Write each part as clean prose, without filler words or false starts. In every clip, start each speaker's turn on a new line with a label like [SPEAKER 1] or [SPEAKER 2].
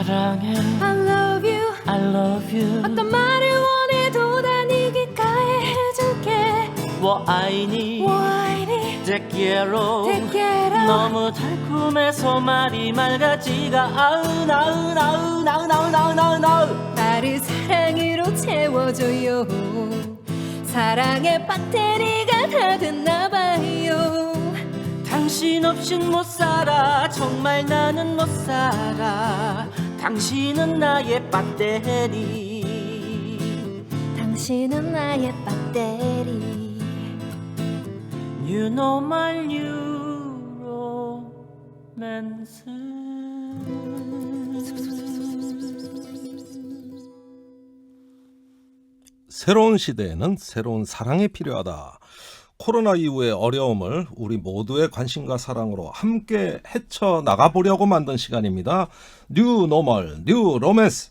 [SPEAKER 1] 사랑해
[SPEAKER 2] I love you
[SPEAKER 1] I love you
[SPEAKER 2] 어떤 말을 원해도 난 이기까이 해줄게
[SPEAKER 1] 我爱你
[SPEAKER 2] 我爱你
[SPEAKER 1] Te quiero
[SPEAKER 2] Te quiero
[SPEAKER 1] 너무 달콤해서 말이 맑아지가 아우 나우 나우 나우 나우 나우 나우 나우
[SPEAKER 2] 나를 사랑으로 채워줘요 사랑의 배터리가 다 됐나봐요
[SPEAKER 1] 당신 없인 못 살아 정말 나는 못 살아 당신은 나의 배터리
[SPEAKER 2] 당신은 나의 배터리
[SPEAKER 1] You know my new romance
[SPEAKER 3] 새로운 시대에는 새로운 사랑이 필요하다. 코로나 이후의 어려움을 우리 모두의 관심과 사랑으로 함께 헤쳐나가보려고 만든 시간입니다. 뉴 노멀, 뉴 로맨스.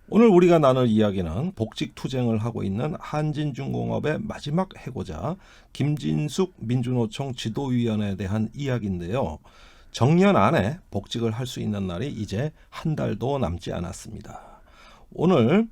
[SPEAKER 3] 오늘 우리가 나눌 이야기는 복직 투쟁을 하고 있는 한진중공업의 마지막 해고자 김진숙 민주노총 지도위원에 대한 이야기인데요. 정년 안에 복직을 할 수 있는 날이 이제 한 달도 남지 않았습니다. 오늘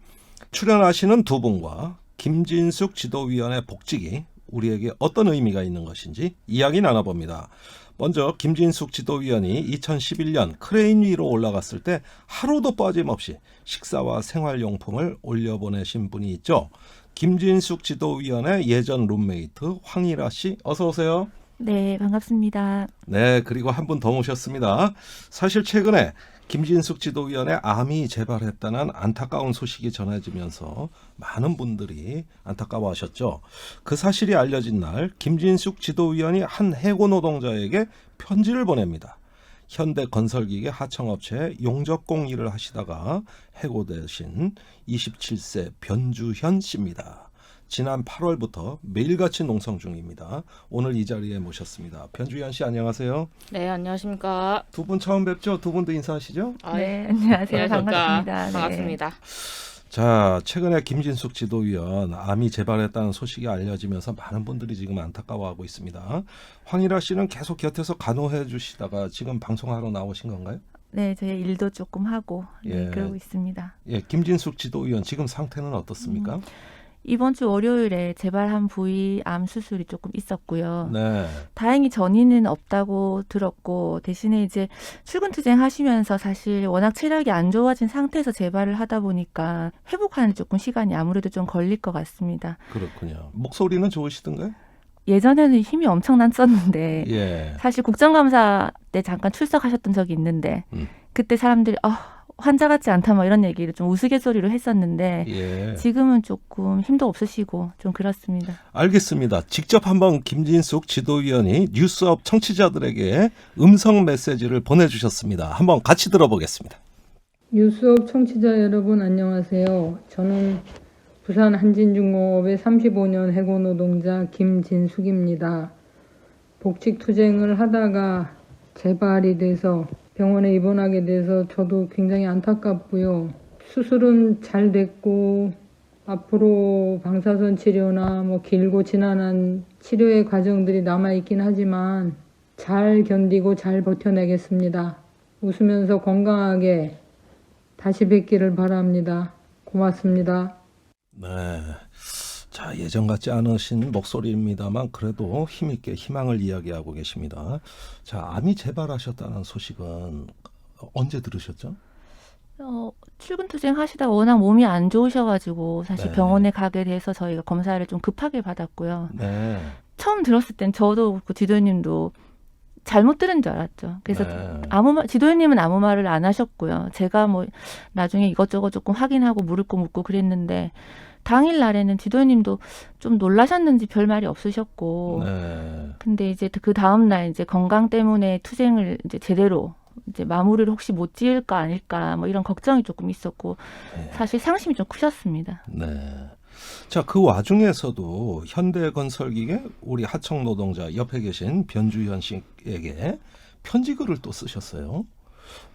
[SPEAKER 3] 출연하시는 두 분과 김진숙 지도위원의 복직이 우리에게 어떤 의미가 있는 것인지 이야기 나눠봅니다. 먼저 김진숙 지도위원이 2011년 크레인 위로 올라갔을 때 하루도 빠짐없이 식사와 생활용품을 올려보내신 분이 있죠. 김진숙 지도위원의 예전 룸메이트 황일아 씨 어서 오세요.
[SPEAKER 4] 네, 반갑습니다.
[SPEAKER 3] 네, 그리고 한 분 더 모셨습니다. 사실 최근에 김진숙 지도위원의 암이 재발했다는 안타까운 소식이 전해지면서 많은 분들이 안타까워하셨죠. 그 사실이 알려진 날 김진숙 지도위원이 한 해고 노동자에게 편지를 보냅니다. 현대건설기계 하청업체에 용접공 일을 하시다가 해고되신 27세 변주현 씨입니다. 지난 8월부터 매일같이 농성 중입니다. 오늘 이 자리에 모셨습니다. 변주현 씨 안녕하세요.
[SPEAKER 5] 네, 안녕하십니까.
[SPEAKER 3] 두 분 처음 뵙죠? 두 분도 인사하시죠?
[SPEAKER 4] 네, 안녕하세요. 반갑습니다. 네.
[SPEAKER 5] 반갑습니다.
[SPEAKER 3] 자, 최근에 김진숙 지도위원 암이 재발했다는 소식이 알려지면서 많은 분들이 지금 안타까워하고 있습니다. 황일아 씨는 계속 곁에서 간호해 주시다가 지금 방송하러 나오신 건가요?
[SPEAKER 4] 네, 저희 일도 조금 하고 네,
[SPEAKER 3] 예.
[SPEAKER 4] 그러고 있습니다.
[SPEAKER 3] 예, 김진숙 지도위원 지금 상태는 어떻습니까?
[SPEAKER 4] 이번 주 월요일에 재발한 부위 암 수술이 조금 있었고요.
[SPEAKER 3] 네.
[SPEAKER 4] 다행히 전이는 없다고 들었고 대신에 이제 출근 투쟁 하시면서 사실 워낙 체력이 안 좋아진 상태에서 재발을 하다 보니까 회복하는 조금 시간이 아무래도 좀 걸릴 것 같습니다.
[SPEAKER 3] 그렇군요. 목소리는 좋으시던가요?
[SPEAKER 4] 예전에는 힘이 엄청났었는데
[SPEAKER 3] 예.
[SPEAKER 4] 사실 국정감사 때 잠깐 출석하셨던 적이 있는데 그때 사람들이 환자 같지 않다 뭐 이런 얘기를 좀 우스갯소리로 했었는데
[SPEAKER 3] 예.
[SPEAKER 4] 지금은 조금 힘도 없으시고 좀 그렇습니다.
[SPEAKER 3] 알겠습니다. 직접 한번 김진숙 지도위원이 뉴스업 청취자들에게 음성 메시지를 보내주셨습니다. 한번 같이 들어보겠습니다.
[SPEAKER 6] 뉴스업 청취자 여러분 안녕하세요. 저는 부산 한진중공업의 35년 해고 노동자 김진숙입니다. 복직 투쟁을 하다가 재발이 돼서 병원에 입원하게 돼서 저도 굉장히 안타깝고요. 수술은 잘 됐고 앞으로 방사선 치료나 길고 지난한 치료의 과정들이 남아있긴 하지만 잘 견디고 잘 버텨내겠습니다. 웃으면서 건강하게 다시 뵙기를 바랍니다. 고맙습니다.
[SPEAKER 3] 네. 자, 예전 같지 않으신 목소리입니다만 그래도 힘있게 희망을 이야기하고 계십니다. 자, 암이 재발하셨다는 소식은 언제 들으셨죠?
[SPEAKER 4] 출근 투쟁 하시다가 워낙 몸이 안 좋으셔가지고 사실
[SPEAKER 3] 네.
[SPEAKER 4] 병원에 가게 돼서 저희가 검사를 좀 급하게 받았고요.
[SPEAKER 3] 네.
[SPEAKER 4] 처음 들었을 땐 저도 그렇고 지도님도 잘못 들은 줄 알았죠. 그래서
[SPEAKER 3] 네.
[SPEAKER 4] 지도님은 아무 말을 안 하셨고요. 제가 나중에 이것저것 조금 확인하고 물을 거 묻고 그랬는데 당일 날에는 지도님도 좀 놀라셨는지 별 말이 없으셨고,
[SPEAKER 3] 네.
[SPEAKER 4] 근데 이제 그 다음 날 이제 건강 때문에 투쟁을 이제 제대로 이제 마무리를 혹시 못 지을까 아닐까 이런 걱정이 조금 있었고
[SPEAKER 3] 네.
[SPEAKER 4] 사실 상심이 좀 크셨습니다.
[SPEAKER 3] 네. 자, 그 와중에서도 현대건설기계 우리 하청 노동자 옆에 계신 변주현 씨에게 편지글을 또 쓰셨어요.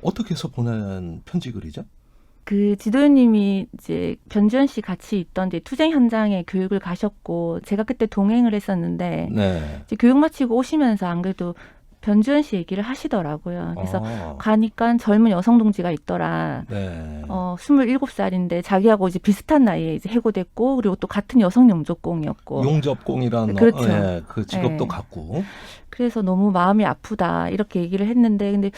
[SPEAKER 3] 어떻게 해서 보낸 편지글이죠?
[SPEAKER 4] 그 지도님이 이제 변주현 씨 같이 있던 이제 투쟁 현장에 교육을 가셨고 제가 그때 동행을 했었는데
[SPEAKER 3] 네.
[SPEAKER 4] 이제 교육 마치고 오시면서 안 그래도 변주현 씨 얘기를 하시더라고요. 그래서
[SPEAKER 3] 아,
[SPEAKER 4] 가니까 젊은 여성 동지가 있더라.
[SPEAKER 3] 네.
[SPEAKER 4] 27살인데 자기하고 이제 비슷한 나이에 이제 해고됐고 그리고 또 같은 여성 용접공이었고
[SPEAKER 3] 용접공이라는
[SPEAKER 4] 그렇죠.
[SPEAKER 3] 그 직업도
[SPEAKER 4] 네.
[SPEAKER 3] 갖고.
[SPEAKER 4] 그래서 너무 마음이 아프다 이렇게 얘기를 했는데 근데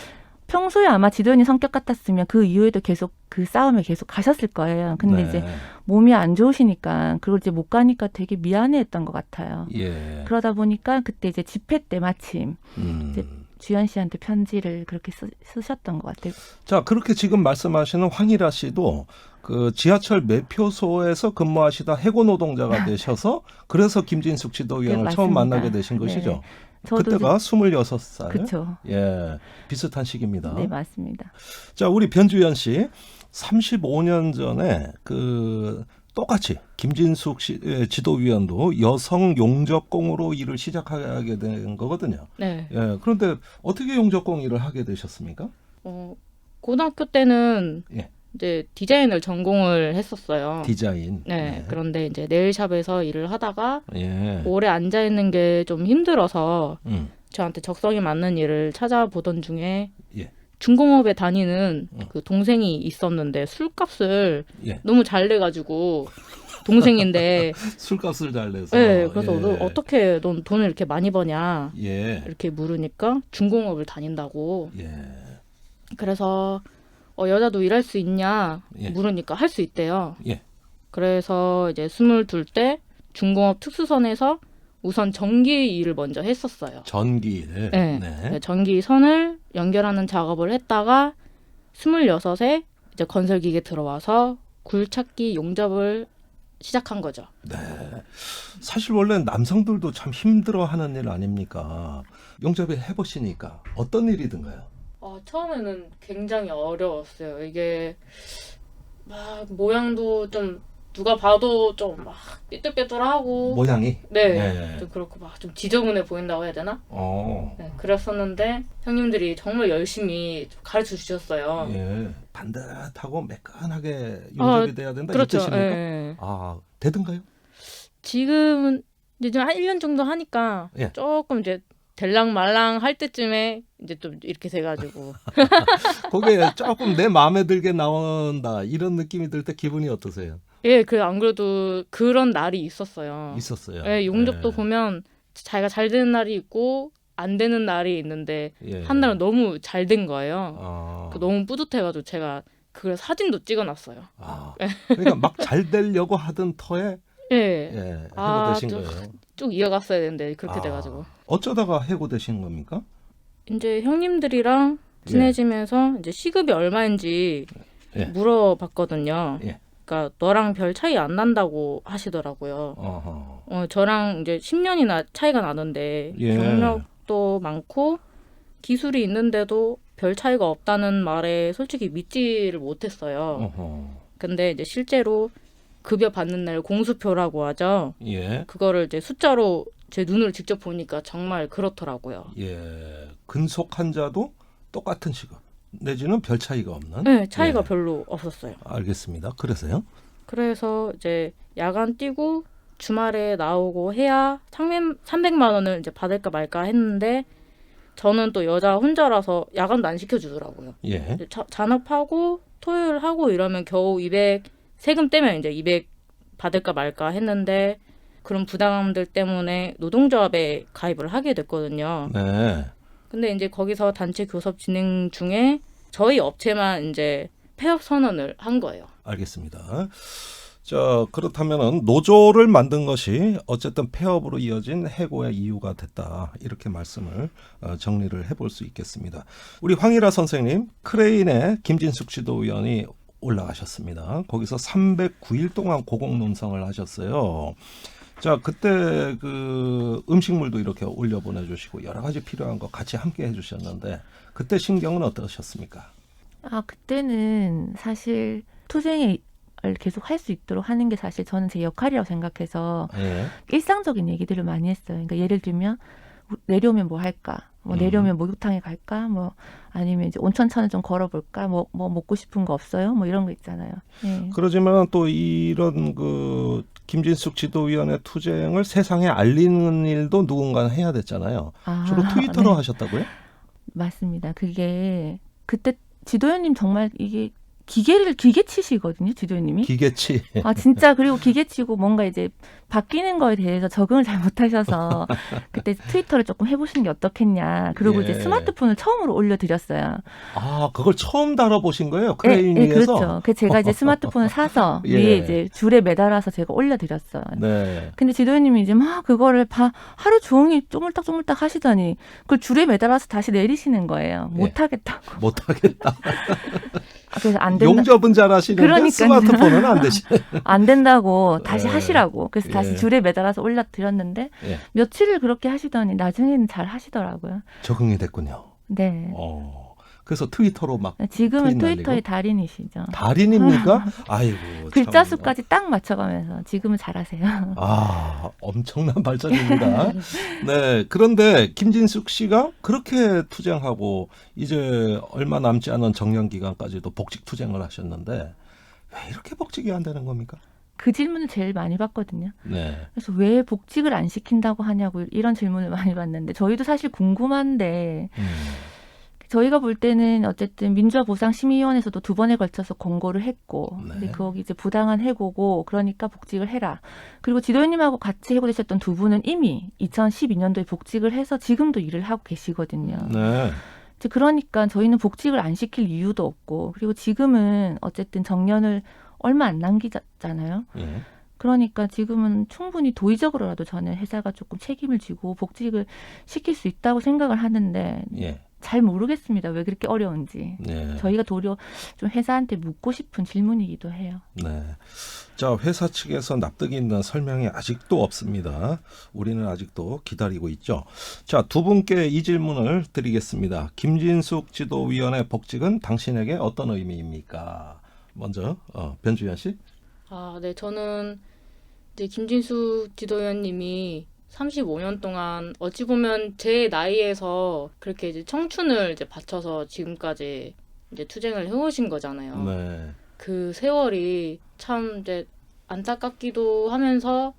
[SPEAKER 4] 평소에 아마 지도연이 성격 같았으면 그 이후에도 계속 그 싸움에 계속 가셨을 거예요. 근데
[SPEAKER 3] 네.
[SPEAKER 4] 이제 몸이 안 좋으시니까 그걸 이제 못 가니까 되게 미안해했던 것 같아요.
[SPEAKER 3] 예.
[SPEAKER 4] 그러다 보니까 그때 이제 집회 때 마침 이제
[SPEAKER 3] 음.
[SPEAKER 4] 주현 씨한테 편지를 그렇게 쓰셨던 것 같아요.
[SPEAKER 3] 자, 그렇게 지금 말씀하시는 황희라 씨도 그 지하철 매표소에서 근무하시다 해고 노동자가 되셔서 그래서 김진숙 지도위원을
[SPEAKER 4] 네,
[SPEAKER 3] 처음
[SPEAKER 4] 맞습니다.
[SPEAKER 3] 만나게 되신
[SPEAKER 4] 네.
[SPEAKER 3] 것이죠.
[SPEAKER 4] 저도
[SPEAKER 3] 그때가 26살.
[SPEAKER 4] 그렇죠.
[SPEAKER 3] 예. 비슷한 시기입니다.
[SPEAKER 4] 네, 맞습니다.
[SPEAKER 3] 자, 우리 변주현 씨 35년 전에 그 똑같이 김진숙 씨 지도위원도 여성 용접공으로 일을 시작하게 된 거거든요.
[SPEAKER 5] 네.
[SPEAKER 3] 예. 그런데 어떻게 용접공 일을 하게 되셨습니까?
[SPEAKER 5] 고등학교 때는
[SPEAKER 3] 예.
[SPEAKER 5] 이제 디자인을 전공을 했었어요.
[SPEAKER 3] 디자인.
[SPEAKER 5] 네. 그런데 이제 네일샵에서 일을 하다가
[SPEAKER 3] 예.
[SPEAKER 5] 오래 앉아 있는 게 좀 힘들어서 저한테 적성이 맞는 일을 찾아보던 중에
[SPEAKER 3] 예.
[SPEAKER 5] 중공업에 다니는 그 동생이 있었는데 술값을
[SPEAKER 3] 예.
[SPEAKER 5] 너무 잘 내가지고 동생인데
[SPEAKER 3] 술값을 잘 내서.
[SPEAKER 5] 네, 그래서
[SPEAKER 3] 예.
[SPEAKER 5] 너 어떻게 넌 돈을 이렇게 많이 버냐
[SPEAKER 3] 예.
[SPEAKER 5] 이렇게 물으니까 중공업을 다닌다고.
[SPEAKER 3] 예.
[SPEAKER 5] 그래서 여자도 일할 수 있냐
[SPEAKER 3] 예.
[SPEAKER 5] 물으니까 할 수 있대요.
[SPEAKER 3] 예.
[SPEAKER 5] 그래서 이제 22때 중공업 특수선에서 우선 전기 일을 먼저 했었어요.
[SPEAKER 3] 전기를.
[SPEAKER 5] 네.
[SPEAKER 3] 네.
[SPEAKER 5] 전기선을 연결하는 작업을 했다가 26에 이제 건설기계 들어와서 굴착기 용접을 시작한 거죠.
[SPEAKER 3] 네. 사실 원래 남성들도 참 힘들어하는 일 아닙니까? 용접을 해보시니까 어떤 일이든가요?
[SPEAKER 5] 처음에는 굉장히 어려웠어요. 이게 막 모양도 좀 누가 봐도 좀 막 삐뚤빼뚤하고
[SPEAKER 3] 모양이?
[SPEAKER 5] 네,
[SPEAKER 3] 네.
[SPEAKER 5] 좀 그렇고 막 좀 지저분해 보인다고 해야 되나?
[SPEAKER 3] 어.
[SPEAKER 5] 네, 그랬었는데 형님들이 정말 열심히 가르쳐 주셨어요.
[SPEAKER 3] 예. 반듯하고 매끈하게 용접이 돼야 된다.
[SPEAKER 5] 그렇죠.
[SPEAKER 3] 이 뜻입니까?
[SPEAKER 5] 예.
[SPEAKER 3] 아, 되던가요?
[SPEAKER 5] 지금은 이제 좀 한 1년 정도 하니까
[SPEAKER 3] 예.
[SPEAKER 5] 조금 이제 될랑말랑 할 때쯤에 이제 좀 이렇게 돼가지고
[SPEAKER 3] 거기에 조금 내 마음에 들게 나온다. 이런 느낌이 들 때 기분이 어떠세요?
[SPEAKER 5] 예, 그 안 그래도 그런 날이 있었어요.
[SPEAKER 3] 있었어요.
[SPEAKER 5] 예, 용접도
[SPEAKER 3] 예.
[SPEAKER 5] 보면 자기가 잘 되는 날이 있고 안 되는 날이 있는데
[SPEAKER 3] 예.
[SPEAKER 5] 한 날은 너무 잘 된 거예요.
[SPEAKER 3] 아.
[SPEAKER 5] 너무 뿌듯해가지고 제가 그걸 사진도 찍어놨어요.
[SPEAKER 3] 아. 그러니까 막 잘 되려고 하던 터에
[SPEAKER 5] 예,
[SPEAKER 3] 예,
[SPEAKER 5] 아,
[SPEAKER 3] 해고되신
[SPEAKER 5] 좀-
[SPEAKER 3] 거예요.
[SPEAKER 5] 쭉 이어갔어야 되는데 그렇게
[SPEAKER 3] 아.
[SPEAKER 5] 돼가지고
[SPEAKER 3] 어쩌다가 해고되신 겁니까?
[SPEAKER 5] 이제 형님들이랑 친해지면서 이제 시급이 얼마인지
[SPEAKER 3] 예.
[SPEAKER 5] 물어봤거든요.
[SPEAKER 3] 예.
[SPEAKER 5] 그러니까 너랑 별 차이 안 난다고 하시더라고요.
[SPEAKER 3] 어허.
[SPEAKER 5] 저랑 이제 10년이나 차이가 나는데
[SPEAKER 3] 예.
[SPEAKER 5] 경력도 많고 기술이 있는데도 별 차이가 없다는 말에 솔직히 믿지를 못했어요.
[SPEAKER 3] 어허.
[SPEAKER 5] 근데 이제 실제로 급여 받는 날 공수표라고 하죠.
[SPEAKER 3] 예.
[SPEAKER 5] 그거를 이제 숫자로 제 눈으로 직접 보니까 정말 그렇더라고요.
[SPEAKER 3] 예. 근속 환자도 똑같은 시급 내지는 별 차이가 없는.
[SPEAKER 5] 네, 차이가
[SPEAKER 3] 예.
[SPEAKER 5] 별로 없었어요.
[SPEAKER 3] 알겠습니다. 그래서요?
[SPEAKER 5] 그래서 이제 야간 뛰고 주말에 나오고 해야 300만 원을 이제 받을까 말까 했는데 저는 또 여자 혼자라서 야간도 안 시켜주더라고요.
[SPEAKER 3] 예.
[SPEAKER 5] 이제 잔업하고 토요일 하고 이러면 겨우 200 세금 떼면 이제 200 받을까 말까 했는데 그런 부담들 때문에 노동조합에 가입을 하게 됐거든요.
[SPEAKER 3] 네.
[SPEAKER 5] 근데 이제 거기서 단체 교섭 진행 중에 저희 업체만 이제 폐업 선언을 한 거예요.
[SPEAKER 3] 알겠습니다. 자, 그렇다면은 노조를 만든 것이 어쨌든 폐업으로 이어진 해고의 이유가 됐다. 이렇게 말씀을 정리를 해볼 수 있겠습니다. 우리 황희라 선생님, 크레인의 김진숙 지도위원이 올라가셨습니다. 거기서 309일 동안 고공농성을 하셨어요. 자, 그때 그 음식물도 이렇게 올려 보내주시고 여러 가지 필요한 거 같이 함께 해주셨는데 그때 심경은 어떠셨습니까?
[SPEAKER 4] 그때는 사실 투쟁을 계속 할 수 있도록 하는 게 사실 저는 제 역할이라고 생각해서
[SPEAKER 3] 예.
[SPEAKER 4] 일상적인 얘기들을 많이 했어요. 그러니까 예를 들면 내려오면 뭐 할까? 뭐 내려오면 목욕탕에 갈까? 뭐 아니면 이제 온천천을 좀 걸어볼까? 뭐 먹고 싶은 거 없어요? 뭐 이런 거 있잖아요. 예.
[SPEAKER 3] 그러지만 또 이런 그 김진숙 지도위원회 투쟁을 세상에 알리는 일도 누군가 해야 됐잖아요.
[SPEAKER 4] 아,
[SPEAKER 3] 주로 트위터로
[SPEAKER 4] 네.
[SPEAKER 3] 하셨다고요?
[SPEAKER 4] 맞습니다. 그게 그때 지도연님 정말 이게 기계치시거든요, 지도연님이.
[SPEAKER 3] 기계치.
[SPEAKER 4] 아, 진짜. 그리고 기계치고 뭔가 이제 바뀌는 거에 대해서 적응을 잘 못하셔서 그때 트위터를 조금 해보시는 게 어떻겠냐. 그리고
[SPEAKER 3] 예.
[SPEAKER 4] 이제 스마트폰을 처음으로 올려드렸어요.
[SPEAKER 3] 아, 그걸 처음 다뤄보신 거예요?
[SPEAKER 4] 예,
[SPEAKER 3] 크레인
[SPEAKER 4] 예,
[SPEAKER 3] 위에서?
[SPEAKER 4] 그렇죠. 그 제가 이제 스마트폰을 사서
[SPEAKER 3] 예.
[SPEAKER 4] 위에 이제 줄에 매달아서 제가 올려드렸어요.
[SPEAKER 3] 네.
[SPEAKER 4] 근데 지도연님이 이제 막 그거를 하루 종일 쪼물딱쪼물딱 하시더니 그걸 줄에 매달아서 다시 내리시는 거예요.
[SPEAKER 3] 예.
[SPEAKER 4] 못하겠다고.
[SPEAKER 3] 못하겠다.
[SPEAKER 4] 아, 그래서 안 된다.
[SPEAKER 3] 용접은 잘하시는데
[SPEAKER 4] 그러니까요.
[SPEAKER 3] 스마트폰은 안 되시네.
[SPEAKER 4] 안 된다고 다시
[SPEAKER 3] 예.
[SPEAKER 4] 하시라고. 그래서 다시
[SPEAKER 3] 예.
[SPEAKER 4] 줄에 매달아서 올려드렸는데
[SPEAKER 3] 예.
[SPEAKER 4] 며칠을 그렇게 하시더니 나중에는 잘 하시더라고요.
[SPEAKER 3] 적응이 됐군요.
[SPEAKER 4] 네.
[SPEAKER 3] 그래서 트위터로 막
[SPEAKER 4] 지금은
[SPEAKER 3] 트윗
[SPEAKER 4] 트위터의
[SPEAKER 3] 날리고?
[SPEAKER 4] 달인이시죠.
[SPEAKER 3] 달인입니까? 아이고.
[SPEAKER 4] 글자
[SPEAKER 3] 참.
[SPEAKER 4] 수까지 딱 맞춰가면서 지금은 잘하세요.
[SPEAKER 3] 아, 엄청난 발전입니다. 네. 그런데 김진숙 씨가 그렇게 투쟁하고 이제 얼마 남지 않은 정년 기간까지도 복직 투쟁을 하셨는데 왜 이렇게 복직이 안 되는 겁니까?
[SPEAKER 4] 그 질문을 제일 많이 받거든요.
[SPEAKER 3] 네.
[SPEAKER 4] 그래서 왜 복직을 안 시킨다고 하냐고 이런 질문을 많이 받는데 저희도 사실 궁금한데 저희가 볼 때는 어쨌든 민주화보상심의위원회에서도 2번에 걸쳐서 권고를 했고
[SPEAKER 3] 네.
[SPEAKER 4] 근데 거기 이제 부당한 해고고 그러니까 복직을 해라. 그리고 지도연님하고 같이 해고되셨던 2분은 이미 2012년도에 복직을 해서 지금도 일을 하고 계시거든요.
[SPEAKER 3] 네.
[SPEAKER 4] 이제 그러니까 저희는 복직을 안 시킬 이유도 없고 그리고 지금은 어쨌든 정년을 얼마 안 남기잖아요.
[SPEAKER 3] 예.
[SPEAKER 4] 그러니까 지금은 충분히 도의적으로라도 저는 회사가 조금 책임을 지고 복직을 시킬 수 있다고 생각을 하는데
[SPEAKER 3] 예.
[SPEAKER 4] 잘 모르겠습니다. 왜 그렇게 어려운지.
[SPEAKER 3] 네.
[SPEAKER 4] 저희가 도리어 좀 회사한테 묻고 싶은 질문이기도 해요.
[SPEAKER 3] 네. 자, 회사 측에서 납득이 있는 설명이 아직도 없습니다. 우리는 아직도 기다리고 있죠. 자, 두 분께 이 질문을 드리겠습니다. 김진숙 지도위원회 복직은 당신에게 어떤 의미입니까? 먼저 변주현 씨.
[SPEAKER 5] 아, 네, 저는 이제 김진숙 지도위원님이 35년 동안 어찌 보면 제 나이에서 그렇게 이제 청춘을 이제 바쳐서 지금까지 이제 투쟁을 해오신 거잖아요.
[SPEAKER 3] 네.
[SPEAKER 5] 그 세월이 참 이제 안타깝기도 하면서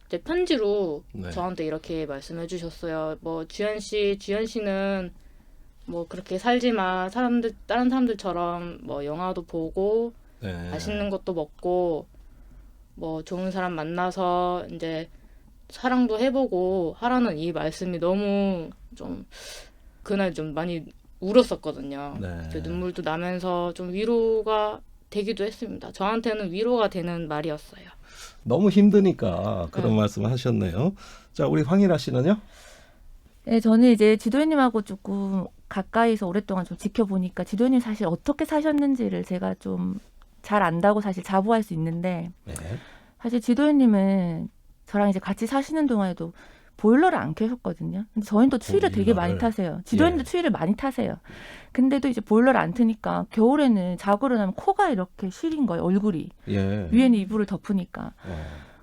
[SPEAKER 5] 이제 편지로
[SPEAKER 3] 네.
[SPEAKER 5] 저한테 이렇게 말씀해 주셨어요. 뭐 주현 씨는 뭐 그렇게 살지 마. 다른 사람들처럼 뭐 영화도 보고
[SPEAKER 3] 네.
[SPEAKER 5] 맛있는 것도 먹고 뭐 좋은 사람 만나서 이제 사랑도 해보고 하라는 이 말씀이 너무 좀 그날 좀 많이 울었었거든요.
[SPEAKER 3] 네.
[SPEAKER 5] 이제 눈물도 나면서 좀 위로가 되기도 했습니다. 저한테는 위로가 되는 말이었어요.
[SPEAKER 3] 너무 힘드니까 그런
[SPEAKER 5] 네.
[SPEAKER 3] 말씀을 하셨네요. 자, 우리 황일아 씨는요?
[SPEAKER 4] 네, 저는 이제 지도연님하고 조금 가까이서 오랫동안 좀 지켜보니까 지도연님 사실 어떻게 사셨는지를 제가 좀 잘 안다고 사실 자부할 수 있는데
[SPEAKER 3] 네.
[SPEAKER 4] 사실 지도연님은 저랑 이제 같이 사시는 동안에도 보일러를 안 켜셨거든요. 근데 저희는 또 추위를 되게 많이
[SPEAKER 3] 보일러를.
[SPEAKER 4] 타세요. 지도연님도
[SPEAKER 3] 예.
[SPEAKER 4] 추위를 많이 타세요. 근데도 이제 보일러를 안 트니까 겨울에는 자고 일어나면 코가 이렇게 시린 거예요. 얼굴이.
[SPEAKER 3] 예.
[SPEAKER 4] 위에는 이불을 덮으니까.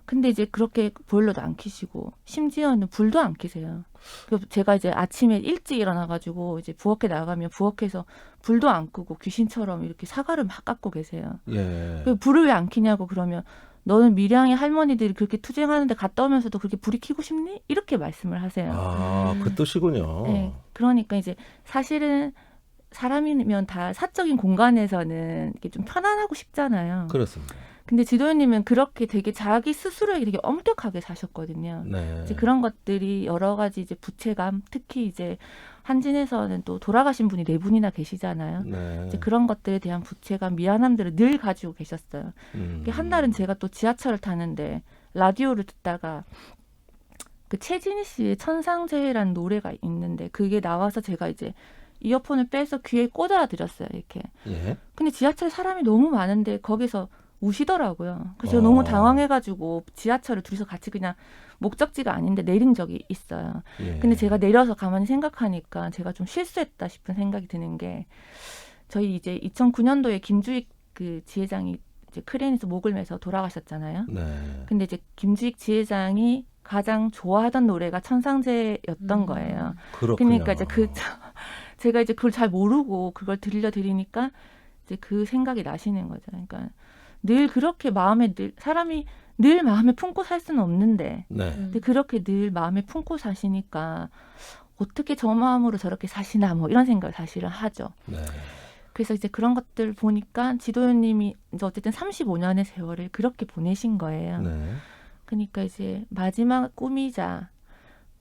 [SPEAKER 4] 근데 이제 그렇게 보일러도 안 켜시고 심지어는 불도 안 켜세요. 그래서 제가 이제 아침에 일찍 일어나가지고 이제 부엌에 나가면 부엌에서 불도 안 끄고 귀신처럼 이렇게 사과를 막 깎고 계세요.
[SPEAKER 3] 예.
[SPEAKER 4] 그 불을 왜 안 켜냐고 그러면 너는 밀양의 할머니들이 그렇게 투쟁하는데 갔다 오면서도 그렇게 불이 켜고 싶니? 이렇게 말씀을 하세요.
[SPEAKER 3] 아, 그 뜻이군요.
[SPEAKER 4] 네, 그러니까 이제 사실은 사람이면 다 사적인 공간에서는 이렇게 좀 편안하고 싶잖아요.
[SPEAKER 3] 그렇습니다.
[SPEAKER 4] 근데 지도연님은 그렇게 되게 자기 스스로에게 되게 엄격하게 사셨거든요.
[SPEAKER 3] 네.
[SPEAKER 4] 이제 그런 것들이 여러 가지 이제 부채감, 특히 이제 한진에서는 또 돌아가신 분이 4분이나 계시잖아요.
[SPEAKER 3] 네.
[SPEAKER 4] 이제 그런 것들에 대한 부채감, 미안함들을 늘 가지고 계셨어요. 한 날은 제가 또 지하철을 타는데 라디오를 듣다가 그 최진희 씨의 천상재해라는 노래가 있는데 그게 나와서 제가 이제 이어폰을 빼서 귀에 꽂아 드렸어요. 이렇게.
[SPEAKER 3] 예.
[SPEAKER 4] 근데 지하철에 사람이 너무 많은데 거기서 우시더라고요. 그래서 제가 너무 당황해가지고 지하철을 둘이서 같이 그냥 목적지가 아닌데 내린 적이 있어요.
[SPEAKER 3] 예.
[SPEAKER 4] 근데 제가 내려서 가만히 생각하니까 제가 좀 실수했다 싶은 생각이 드는 게 저희 이제 2009년도에 김주익 그 지회장이 이제 크레인에서 목을 매서 돌아가셨잖아요.
[SPEAKER 3] 네.
[SPEAKER 4] 근데 이제 김주익 지회장이 가장 좋아하던 노래가 천상제였던 거예요.
[SPEAKER 3] 그렇군요.
[SPEAKER 4] 그러니까 이제 제가 이제 그걸 잘 모르고 그걸 들려드리니까 이제 그 생각이 나시는 거죠. 그러니까 늘 그렇게 사람이 늘 마음에 품고 살 수는 없는데,
[SPEAKER 3] 네.
[SPEAKER 4] 근데 그렇게 늘 마음에 품고 사시니까 어떻게 저 마음으로 저렇게 사시나 뭐 이런 생각을 사실은 하죠.
[SPEAKER 3] 네.
[SPEAKER 4] 그래서 이제 그런 것들 보니까 지도연님이 이제 어쨌든 35년의 세월을 그렇게 보내신 거예요.
[SPEAKER 3] 네.
[SPEAKER 4] 그러니까 이제 마지막 꿈이자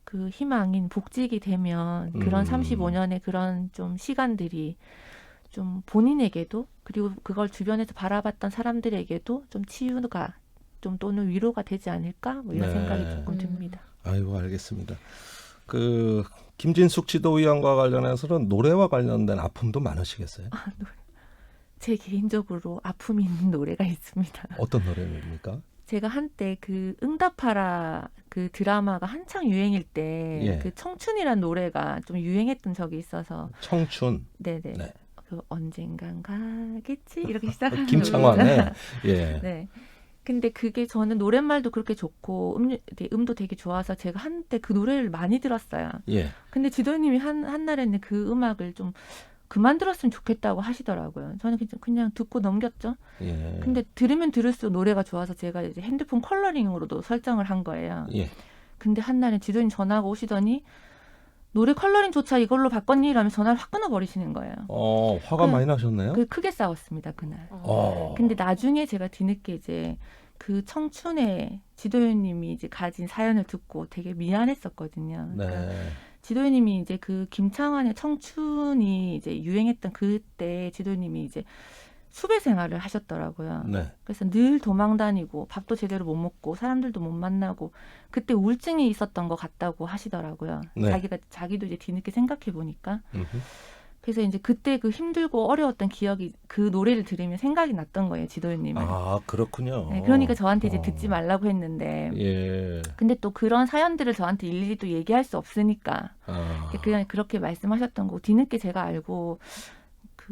[SPEAKER 4] 그 희망인 복직이 되면 그런 35년의 그런 좀 시간들이 좀 본인에게도 그리고 그걸 주변에서 바라봤던 사람들에게도 좀 치유가 좀 또는 위로가 되지 않을까 뭐 이런
[SPEAKER 3] 네.
[SPEAKER 4] 생각이 조금 듭니다.
[SPEAKER 3] 아이고 알겠습니다. 그 김진숙 지도위원과 관련해서는 노래와 관련된 아픔도 많으시겠어요?
[SPEAKER 4] 제 개인적으로 아픔이 있는 노래가 있습니다.
[SPEAKER 3] 어떤 노래입니까?
[SPEAKER 4] 제가 한때 그 응답하라 그 드라마가 한창 유행일 때
[SPEAKER 3] 예.
[SPEAKER 4] 그 청춘이란 노래가 좀 유행했던 적이 있어서
[SPEAKER 3] 청춘.
[SPEAKER 4] 네네
[SPEAKER 3] 네.
[SPEAKER 4] 그 언젠간 가겠지 이렇게 시작하는
[SPEAKER 3] 김창완의 예.
[SPEAKER 4] 네. 근데 그게 저는 노랫말도 그렇게 좋고 음도 되게 좋아서 제가 한때 그 노래를 많이 들었어요.
[SPEAKER 3] 예.
[SPEAKER 4] 근데 지도님이 한날에는 그 음악을 좀 그만 들었으면 좋겠다고 하시더라고요. 저는 그냥 듣고 넘겼죠.
[SPEAKER 3] 예.
[SPEAKER 4] 근데 들으면 들을수록 노래가 좋아서 제가 이제 핸드폰 컬러링으로도 설정을 한 거예요.
[SPEAKER 3] 예.
[SPEAKER 4] 근데 한날에 지도님 전화가 오시더니 노래 컬러링조차 이걸로 바꿨니? 이러면서 전화를 확 끊어버리시는 거예요.
[SPEAKER 3] 화가 많이 나셨네요.
[SPEAKER 4] 크게 싸웠습니다, 그날.
[SPEAKER 3] 어.
[SPEAKER 4] 근데 나중에 제가 뒤늦게 이제 그 청춘의 지도연님이 이제 가진 사연을 듣고 되게 미안했었거든요. 그러니까
[SPEAKER 3] 네.
[SPEAKER 4] 지도연님이 이제 그 김창완의 청춘이 이제 유행했던 그때 지도연님이 이제 수배 생활을 하셨더라고요.
[SPEAKER 3] 네.
[SPEAKER 4] 그래서 늘 도망 다니고 밥도 제대로 못 먹고 사람들도 못 만나고 그때 우울증이 있었던 것 같다고 하시더라고요.
[SPEAKER 3] 네.
[SPEAKER 4] 자기도 이제 뒤늦게 생각해 보니까.
[SPEAKER 3] 음흠.
[SPEAKER 4] 그래서 이제 그때 그 힘들고 어려웠던 기억이 그 노래를 들으면 생각이 났던 거예요, 지도연님은.
[SPEAKER 3] 아 그렇군요.
[SPEAKER 4] 네, 그러니까 저한테 이제 듣지 말라고 했는데.
[SPEAKER 3] 예.
[SPEAKER 4] 근데 또 그런 사연들을 저한테 일일이 또 얘기할 수 없으니까
[SPEAKER 3] 아.
[SPEAKER 4] 그냥 그렇게 말씀하셨던 거고 뒤늦게 제가 알고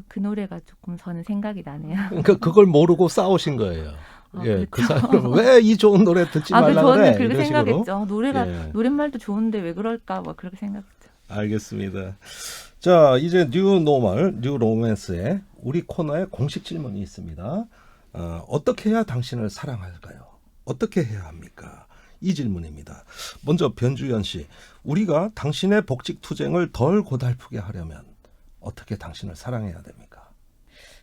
[SPEAKER 4] 그 노래가 조금 저는 생각이 나네요.
[SPEAKER 3] 그러니까 그걸 모르고 싸우신 거예요.
[SPEAKER 4] 아,
[SPEAKER 3] 예, 그
[SPEAKER 4] 그렇죠.
[SPEAKER 3] 사람은 왜 이 좋은 노래 듣지 말라
[SPEAKER 4] 저는
[SPEAKER 3] 그래?
[SPEAKER 4] 그렇게
[SPEAKER 3] 이런 식으로.
[SPEAKER 4] 생각했죠. 노래가
[SPEAKER 3] 예.
[SPEAKER 4] 노랫말도 좋은데 왜 그럴까 뭐 그렇게 생각했죠.
[SPEAKER 3] 알겠습니다. 자, 이제 뉴 노멀, 뉴 로맨스의 우리 코너에 공식 질문이 있습니다. 어떻게 해야 당신을 사랑할까요? 어떻게 해야 합니까? 이 질문입니다. 먼저 변주연 씨, 우리가 당신의 복직 투쟁을 덜 고달프게 하려면 어떻게 당신을 사랑해야 됩니까?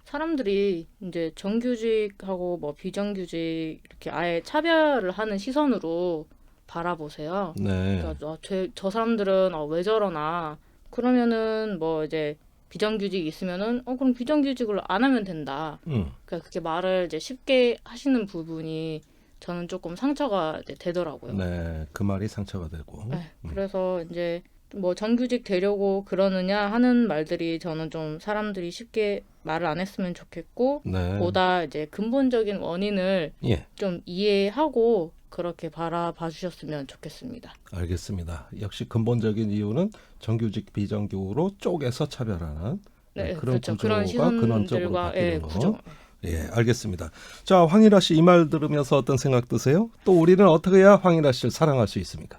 [SPEAKER 5] 사람들이 이제 정규직하고 뭐 비정규직 이렇게 아예 차별을 하는 시선으로 바라보세요.
[SPEAKER 3] 네.
[SPEAKER 5] 그러니까 저 사람들은 왜 저러나 그러면은 뭐 이제 비정규직이 있으면은 그럼 비정규직을 안 하면 된다. 그러니까 그렇게 말을 이제 쉽게 하시는 부분이 저는 조금 상처가 이제 되더라고요.
[SPEAKER 3] 네, 그 말이 상처가 되고.
[SPEAKER 5] 네, 그래서 이제 뭐 정규직 되려고 그러느냐 하는 말들이 저는 좀 사람들이 쉽게 말을 안 했으면 좋겠고
[SPEAKER 3] 네.
[SPEAKER 5] 보다 이제 근본적인 원인을
[SPEAKER 3] 예,
[SPEAKER 5] 좀 이해하고 그렇게 바라봐 주셨으면 좋겠습니다.
[SPEAKER 3] 알겠습니다. 역시 근본적인 이유는 정규직 비정규로 쪼개서 차별하는
[SPEAKER 5] 네,
[SPEAKER 3] 그런
[SPEAKER 5] 그렇죠.
[SPEAKER 3] 구조가
[SPEAKER 5] 그런
[SPEAKER 3] 근원적으로
[SPEAKER 5] 시선들과
[SPEAKER 3] 바뀌는 거.
[SPEAKER 5] 구조.
[SPEAKER 3] 예, 알겠습니다. 자, 황희라 씨 이 말 들으면서 어떤 생각 드세요? 또 우리는 어떻게 해야 황희라 씨를 사랑할 수 있습니까?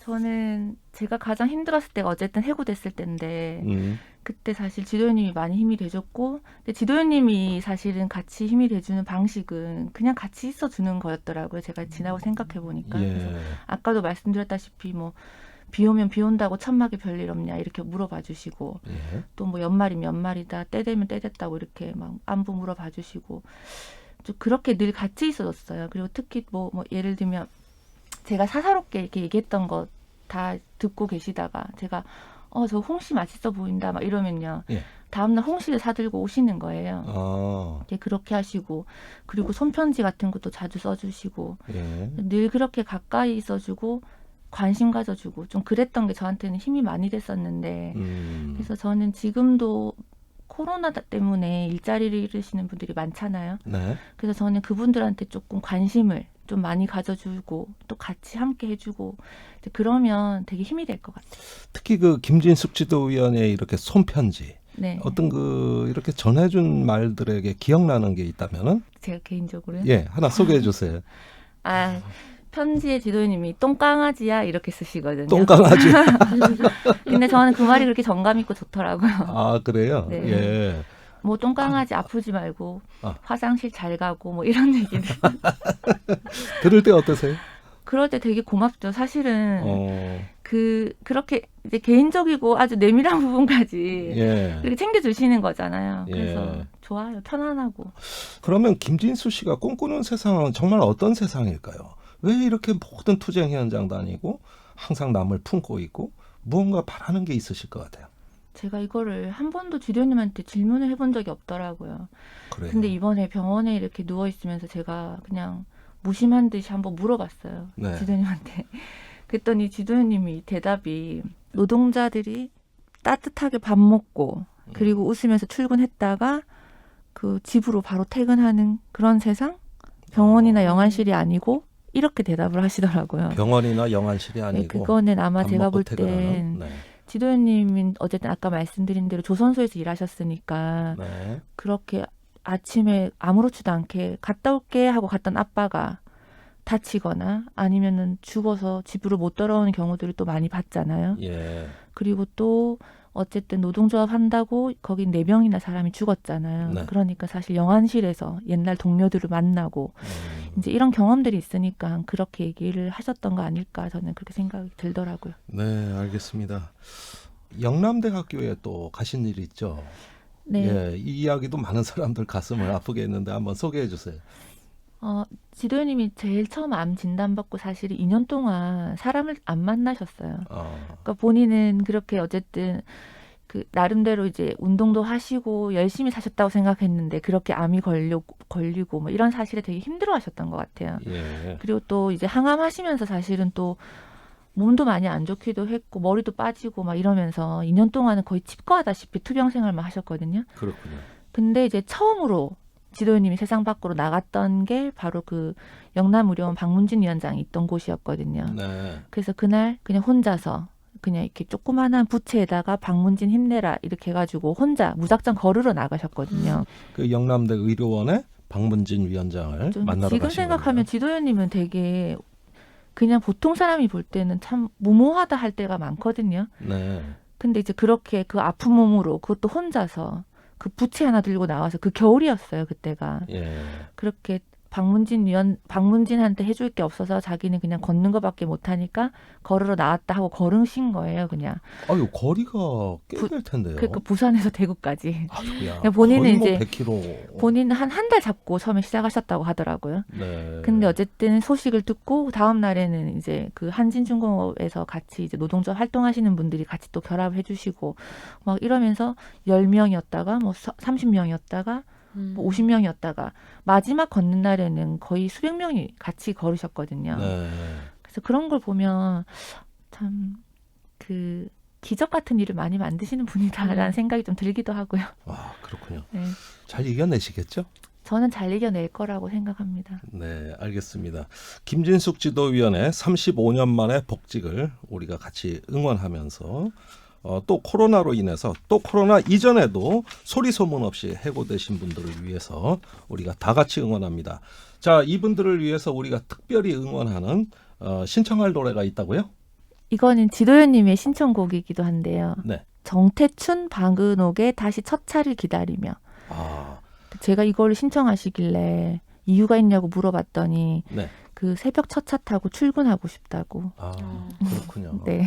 [SPEAKER 4] 저는 제가 가장 힘들었을 때가 어쨌든 해고됐을 때인데 그때 사실 지도연님이 많이 힘이 돼줬고 근데 지도연님이 사실은 같이 힘이 돼주는 방식은 그냥 같이 있어주는 거였더라고요. 제가 지나고 생각해보니까. 그래서
[SPEAKER 3] 예,
[SPEAKER 4] 아까도 말씀드렸다시피 뭐 비 오면 비 온다고 천막에 별일 없냐 이렇게 물어봐 주시고
[SPEAKER 3] 예,
[SPEAKER 4] 또 뭐 연말이면 연말이다 때 되면 때 됐다고 이렇게 막 안부 물어봐 주시고 좀 그렇게 늘 같이 있어줬어요. 그리고 특히 뭐 예를 들면 제가 사사롭게 이렇게 얘기했던 거 다 듣고 계시다가 제가 저 홍시 맛있어 보인다 막 이러면요.
[SPEAKER 3] 예.
[SPEAKER 4] 다음날 홍시를 사들고 오시는 거예요.
[SPEAKER 3] 아,
[SPEAKER 4] 그렇게 하시고 그리고 손편지 같은 것도 자주 써주시고
[SPEAKER 3] 예,
[SPEAKER 4] 늘 그렇게 가까이 있어주고 관심 가져주고 좀 그랬던 게 저한테는 힘이 많이 됐었는데 그래서 저는 지금도 코로나 때문에 일자리를 잃으시는 분들이 많잖아요.
[SPEAKER 3] 네,
[SPEAKER 4] 그래서 저는 그분들한테 조금 관심을 좀 많이 가져주고 또 같이 함께 해주고 이제 그러면 되게 힘이 될 것 같아요.
[SPEAKER 3] 특히 그 김진숙 지도위원의 이렇게 손편지
[SPEAKER 4] 네,
[SPEAKER 3] 어떤 그 이렇게 전해준 말들에게 기억나는 게 있다면은
[SPEAKER 4] 제가 개인적으로요.
[SPEAKER 3] 예, 하나 소개해 주세요.
[SPEAKER 4] 편지에 지도님이 똥강아지야 이렇게 쓰시거든요.
[SPEAKER 3] 똥강아지.
[SPEAKER 4] 근데 저는 그 말이 그렇게 정감 있고 좋더라고요.
[SPEAKER 3] 아, 그래요?
[SPEAKER 4] 네.
[SPEAKER 3] 예.
[SPEAKER 4] 뭐 똥강아지 아프지 말고
[SPEAKER 3] 아.
[SPEAKER 4] 화장실 잘 가고 뭐 이런 얘기를
[SPEAKER 3] 들을 때 어떠세요?
[SPEAKER 4] 그럴 때 되게 고맙죠. 사실은
[SPEAKER 3] 어,
[SPEAKER 4] 그렇게 이제 개인적이고 아주 내밀한 부분까지
[SPEAKER 3] 예.
[SPEAKER 4] 그렇게 챙겨주시는 거잖아요. 그래서
[SPEAKER 3] 예.
[SPEAKER 4] 좋아요. 편안하고.
[SPEAKER 3] 그러면 김진수 씨가 꿈꾸는 세상은 정말 어떤 세상일까요? 왜 이렇게 모든 투쟁 현장 다니고 항상 남을 품고 있고 무언가 바라는 게 있으실 것 같아요.
[SPEAKER 4] 제가 이거를 한 번도 지도님한테 질문을 해본 적이 없더라고요.
[SPEAKER 3] 그래요.
[SPEAKER 4] 근데 이번에 병원에 이렇게 누워 있으면서 제가 그냥 무심한 듯이 한번 물어봤어요.
[SPEAKER 3] 네.
[SPEAKER 4] 지도님한테. 그랬더니 지도님이 대답이 노동자들이 따뜻하게 밥 먹고 그리고 웃으면서 출근했다가 그 집으로 바로 퇴근하는 그런 세상? 병원이나 영안실이 아니고 이렇게 대답을 하시더라고요.
[SPEAKER 3] 병원이나 영안실이
[SPEAKER 4] 네,
[SPEAKER 3] 아니고
[SPEAKER 4] 그거는 아마
[SPEAKER 3] 밥
[SPEAKER 4] 제가
[SPEAKER 3] 먹고
[SPEAKER 4] 볼
[SPEAKER 3] 퇴근하는?
[SPEAKER 4] 땐
[SPEAKER 3] 네.
[SPEAKER 4] 지도님은 어쨌든 아까 말씀드린 대로 조선소에서 일하셨으니까
[SPEAKER 3] 네.
[SPEAKER 4] 그렇게 아침에 아무렇지도 않게 갔다 올게 하고 갔던 아빠가 다치거나 아니면은 죽어서 집으로 못 돌아오는 경우들을 또 많이 봤잖아요.
[SPEAKER 3] 예.
[SPEAKER 4] 그리고 또 어쨌든 노동조합 한다고 거기 4명이나 사람이 죽었잖아요.
[SPEAKER 3] 네.
[SPEAKER 4] 그러니까 사실 영안실에서 옛날 동료들을 만나고 이제 이런 경험들이 있으니까 그렇게 얘기를 하셨던 거 아닐까 저는 그렇게 생각이 들더라고요.
[SPEAKER 3] 네, 알겠습니다. 영남대학교에 또 가신 일이 있죠.
[SPEAKER 4] 네.
[SPEAKER 3] 예, 이 이야기도 많은 사람들 가슴을 아프게 했는데 한번 소개해 주세요.
[SPEAKER 4] 지도님이 제일 처음 암 진단받고 사실 2년 동안 사람을 안 만나셨어요. 그러니까 본인은 그렇게 어쨌든 그 나름대로 이제 운동도 하시고 열심히 사셨다고 생각했는데 그렇게 암이 걸리고 뭐 이런 사실에 되게 힘들어하셨던 것 같아요.
[SPEAKER 3] 예.
[SPEAKER 4] 그리고 또 이제 항암하시면서 사실은 또 몸도 많이 안 좋기도 했고 머리도 빠지고 막 이러면서 2년 동안은 거의 치과하다시피 투병 생활만 하셨거든요.
[SPEAKER 3] 그렇군요.
[SPEAKER 4] 근데 이제 처음으로 지도님이 세상 밖으로 나갔던 게 바로 그 영남의료원 박문진 위원장이 있던 곳이었거든요.
[SPEAKER 3] 네.
[SPEAKER 4] 그래서 그날 그냥 혼자서 그냥 이렇게 조그마한 부채에다가 박문진 힘내라 이렇게 해가지고 혼자 무작정 걸으러 나가셨거든요.
[SPEAKER 3] 그 영남대 의료원의 박문진 위원장을
[SPEAKER 4] 좀
[SPEAKER 3] 만나러
[SPEAKER 4] 지금
[SPEAKER 3] 가신
[SPEAKER 4] 생각하면
[SPEAKER 3] 겁니다.
[SPEAKER 4] 지도위원님은 되게 그냥 보통 사람이 볼 때는 참 무모하다 할 때가 많거든요.
[SPEAKER 3] 네.
[SPEAKER 4] 근데 이제 그렇게 그 아픈 몸으로 그것도 혼자서 그 부채 하나 들고 나와서 그 겨울이었어요 그때가.
[SPEAKER 3] 예.
[SPEAKER 4] 그렇게 박문진한테 해줄 게 없어서 자기는 그냥 걷는 것밖에 못하니까 걸으러 나왔다 하고 걸으신 거예요 그냥.
[SPEAKER 3] 아유, 거리가 꽤 될 텐데요.
[SPEAKER 4] 그러니까 부산에서 대구까지.
[SPEAKER 3] 아주야.
[SPEAKER 4] 그러니까 본인은
[SPEAKER 3] 거의 뭐
[SPEAKER 4] 이제
[SPEAKER 3] 100km.
[SPEAKER 4] 본인은 한 달 잡고 처음에 시작하셨다고 하더라고요.
[SPEAKER 3] 네.
[SPEAKER 4] 근데 어쨌든 소식을 듣고 다음 날에는 이제 그 한진중공업에서 같이 이제 노동조합 활동하시는 분들이 같이 또 결합을 해주시고 막 이러면서 10명이었다가 뭐 30명이었다가 뭐 50명이었다가 마지막 걷는 날에는 거의 수백 명이 같이 걸으셨거든요.
[SPEAKER 3] 네.
[SPEAKER 4] 그래서 그런 걸 보면 참 그 기적 같은 일을 많이 만드시는 분이다라는 생각이 좀 들기도 하고요.
[SPEAKER 3] 와, 그렇군요.
[SPEAKER 4] 네.
[SPEAKER 3] 잘 이겨내시겠죠?
[SPEAKER 4] 저는 잘 이겨낼 거라고 생각합니다.
[SPEAKER 3] 네, 알겠습니다. 김진숙 지도위원의 35년 만의 복직을 우리가 같이 응원하면서 또 코로나로 인해서 또 코로나 이전에도 소리 소문 없이 해고되신 분들을 위해서 우리가 다 같이 응원합니다. 자, 이분들을 위해서 우리가 특별히 응원하는 신청할 노래가 있다고요?
[SPEAKER 4] 이거는 지도연님의 신청곡이기도 한데요.
[SPEAKER 3] 네.
[SPEAKER 4] 정태춘 박은옥의 다시 첫 차를 기다리며.
[SPEAKER 3] 아,
[SPEAKER 4] 제가 이걸 신청하시길래 이유가 있냐고 물어봤더니
[SPEAKER 3] 네.
[SPEAKER 4] 그 새벽 첫 차 타고 출근하고 싶다고.
[SPEAKER 3] 아, 그렇군요.
[SPEAKER 4] 네.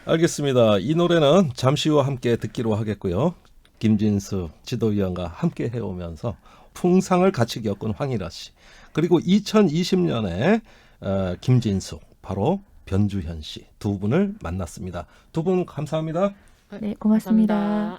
[SPEAKER 3] 알겠습니다. 이 노래는 잠시 후 함께 듣기로 하겠고요. 김진수 지도위원과 함께 해오면서 풍상을 같이 겪은 황일아 씨, 그리고 2020년에 김진숙, 바로 변주현 씨 두 분을 만났습니다. 두 분 감사합니다.
[SPEAKER 4] 네, 고맙습니다.
[SPEAKER 5] 감사합니다.